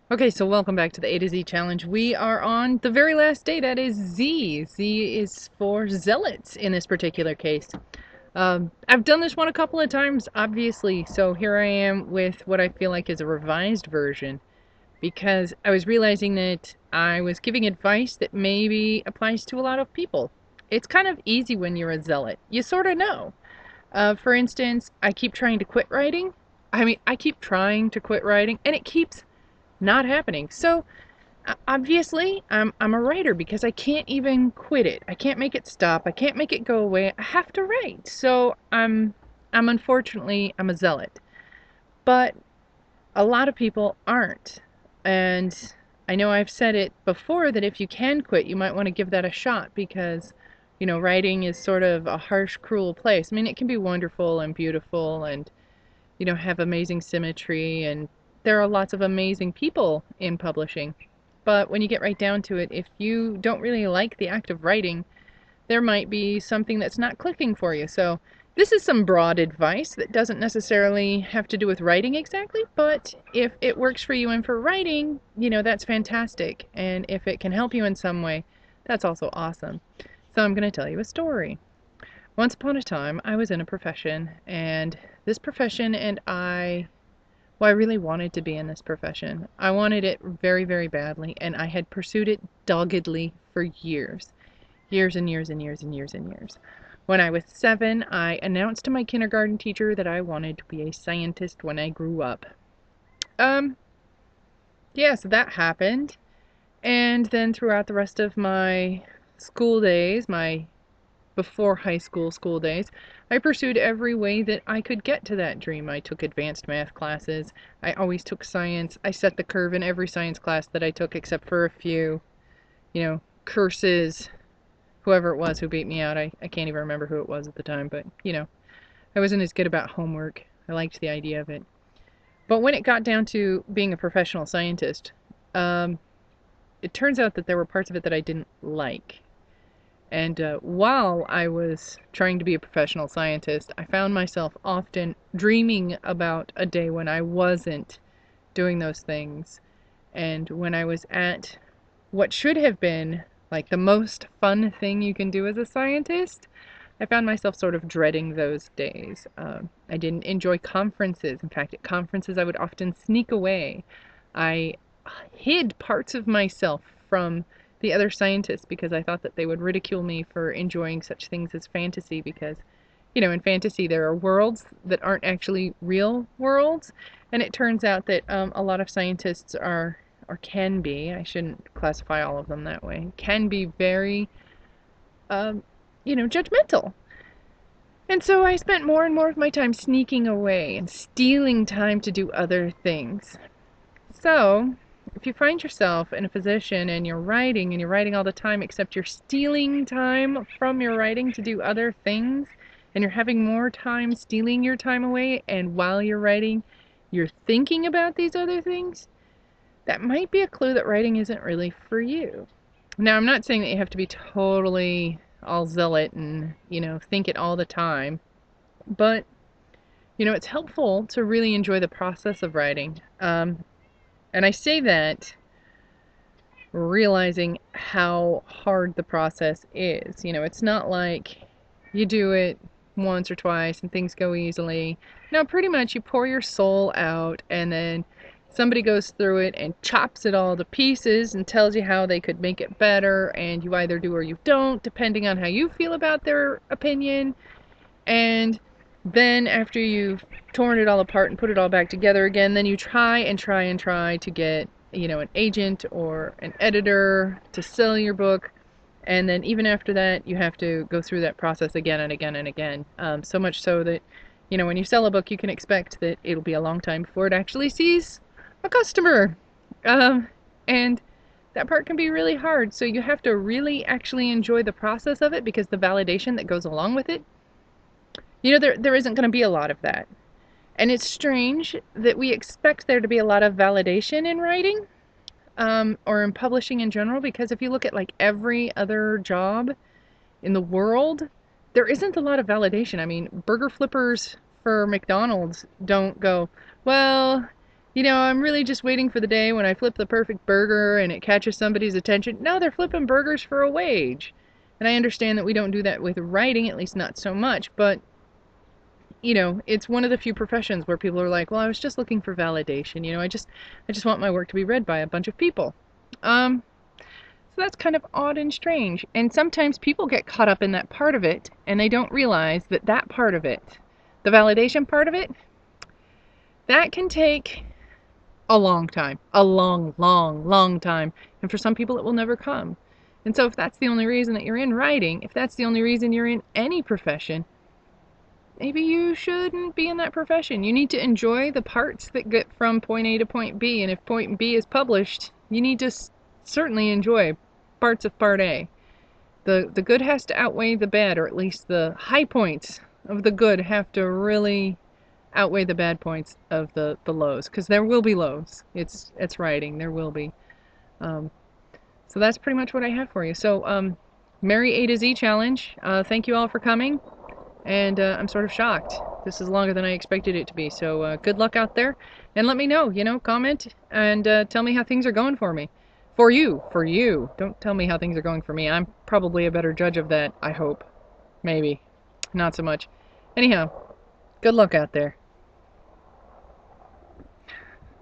Okay, so welcome back to the A to Z challenge. We are on the very last day, that is Z. Z is for zealots in this particular case. I've done this one a couple of times, obviously, so here I am with what I feel like is a revised version because I was realizing that I was giving advice that maybe applies to a lot of people. It's kind of easy when you're a zealot. You sort of know. For instance, I keep trying to quit writing. I keep trying to quit writing, and it keeps not happening. So obviously, I'm a writer because I can't even quit it. I can't make it stop. I can't make it go away. I have to write. So I'm unfortunately I'm a zealot. But a lot of people aren't. And I know I've said it before that if you can quit, you might want to give that a shot because writing is sort of a harsh, cruel place. I mean, it can be wonderful and beautiful and have amazing symmetry, and there are lots of amazing people in publishing. But when you get right down to it, if you don't really like the act of writing, there might be something that's not clicking for you. So this is some broad advice that doesn't necessarily have to do with writing exactly, but if it works for you and for writing, that's fantastic. And if it can help you in some way, that's also awesome. So I'm going to tell you a story. Once upon a time, I was in a profession, and this profession and I really wanted to be in this profession. I wanted it very, very badly, and I had pursued it doggedly for years. Years and years and years and years and years. When I was 7, I announced to my kindergarten teacher that I wanted to be a scientist when I grew up. Um, yeah, so that happened. And then throughout the rest of my school days, my before high school days, I pursued every way that I could get to that dream. I took advanced math classes. I always took science. I set the curve in every science class that I took except for a few, curses, whoever it was who beat me out. I can't even remember who it was at the time, but, I wasn't as good about homework. I liked the idea of it. But when it got down to being a professional scientist, um, it turns out that there were parts of it that I didn't like. And while I was trying to be a professional scientist, I found myself often dreaming about a day when I wasn't doing those things. And when I was at what should have been like the most fun thing you can do as a scientist, I found myself sort of dreading those days. I didn't enjoy conferences. In fact, at conferences, I would often sneak away. I hid parts of myself from the other scientists because I thought that they would ridicule me for enjoying such things as fantasy because, in fantasy there are worlds that aren't actually real worlds. And it turns out that a lot of scientists are, or can be, I shouldn't classify all of them that way, can be very, judgmental. And so I spent more and more of my time sneaking away and stealing time to do other things. So, if you find yourself in a position and you're writing all the time, except you're stealing time from your writing to do other things, and you're having more time stealing your time away, and while you're writing, you're thinking about these other things, that might be a clue that writing isn't really for you. Now, I'm not saying that you have to be totally all zealot and, think it all the time, but, it's helpful to really enjoy the process of writing. And I say that realizing how hard the process is. It's not like you do it once or twice and things go easily. No, pretty much you pour your soul out and then somebody goes through it and chops it all to pieces and tells you how they could make it better, and you either do or you don't, depending on how you feel about their opinion. And then after you've torn it all apart and put it all back together again, then you try and try and try to get, an agent or an editor to sell your book. And then even after that, you have to go through that process again and again and again. So much so that, when you sell a book, you can expect that it'll be a long time before it actually sees a customer. And that part can be really hard. So you have to really actually enjoy the process of it because the validation that goes along with it, there isn't going to be a lot of that. And it's strange that we expect there to be a lot of validation in writing, or in publishing in general, because if you look at like every other job in the world, there isn't a lot of validation. I mean, burger flippers for McDonald's don't go, well, I'm really just waiting for the day when I flip the perfect burger and it catches somebody's attention. No, they're flipping burgers for a wage. And I understand that we don't do that with writing, at least not so much, but it's one of the few professions where people are like, "Well, I was just looking for validation. I just want my work to be read by a bunch of people." Um, so that's kind of odd and strange. And sometimes people get caught up in that part of it and they don't realize that that part of it, the validation part of it, that can take a long time, a long, long, long time. And for some people, it will never come. And so, if that's the only reason that you're in writing, if that's the only reason you're in any profession, maybe you shouldn't be in that profession. You need to enjoy the parts that get from point A to point B. And if point B is published, you need to certainly enjoy parts of part A. The good has to outweigh the bad, or at least the high points of the good have to really outweigh the bad points of the lows, because there will be lows. It's writing. There will be. Um, so that's pretty much what I have for you. So, Merry A to Z challenge. Thank you all for coming, and I'm sort of shocked. This is longer than I expected it to be. So good luck out there, and let me know. Comment and tell me how things are going for me. For you. Don't tell me how things are going for me. I'm probably a better judge of that, I hope. Maybe. Not so much. Anyhow, good luck out there.